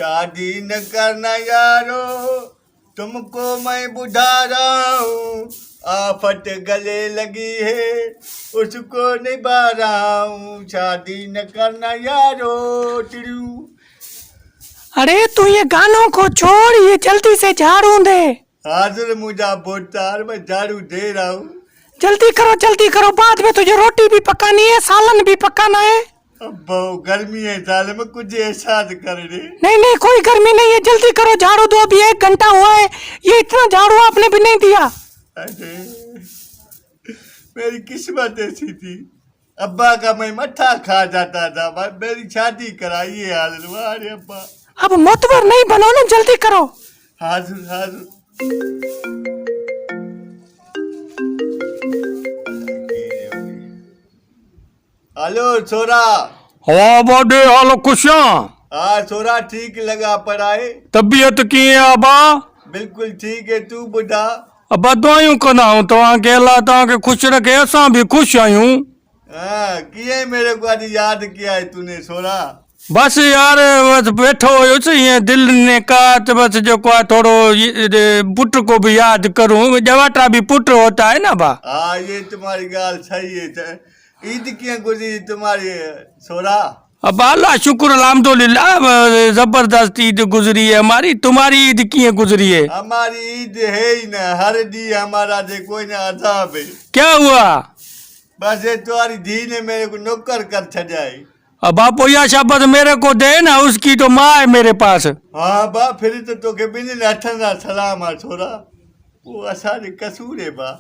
शादी न करना यारो, तुमको मैं बुझा रहा हूँ। आफत गले लगी है, उसको निभा रहा हूँ। शादी न करना यारो टिड़ू। अरे तू ये गानों को छोड़, ये जल्दी से झाड़ू दे। हाजिर मुझा बोलतार, मैं झाड़ू दे रहा हूँ। जल्दी करो, बाद में तुझे रोटी भी पकानी है, सालन भी पकाना है। अब बहुत गर्मी है साल में, कुछ एहसास कर रे। नहीं कोई गर्मी नहीं है, जल्दी करो, झाड़ू दो, अभी 1 घंटा हुआ है, ये इतना झाड़ू आपने भी नहीं दिया। अरे मेरी किस्मत ऐसी थी, अब्बा का मैं मट्ठा खा जाता था, मेरी शादी कराई है हाल। अरे अब्बा अब मोतबर नहीं बनो ना, जल्दी करो। हाजुर हाजुर। हेलो छोरा। हाँ बड़े हाल खुशियां। हाँ छोरा, ठीक लगा पढ़ाई? तबीयत की है अबा? बिल्कुल ठीक है, तू बुढ़ा? अबा दुआयूं कंदा हूं तव्हांखे, अल्लाह तव्हांखे खुश रखे, असां भी खुश आहियूं। हाँ किए मेरे को आज याद किया है तूने छोरा? बस यार बस बैठो हुयुसि, ये दिल ने कहा तो बस जो को थोड़ो पुट को भी याद करूं, जवाटा भी पुट होता है ना बा। हाँ ये तुम्हारी गाल सही है। ईद की गुजरी तुम्हारी छोरा? अब अल्लाह शुक्र अल्हम्दुलिल्लाह, जबरदस्त ईद गुजरी है हमारी। तुम्हारी ईद की गुजरी है? हमारी ईद है ही ना, हर दी हमारा दे कोई ना अजाब है। क्या हुआ? बस ये तुम्हारी धी ने मेरे को नौकर कर छजाई। अब बापू या शब्द मेरे को दे ना, उसकी तो माँ है मेरे पास। हाँ बा, फिर तो के बिन अठन सलाम आ छोरा, वो असारे कसूर है बा।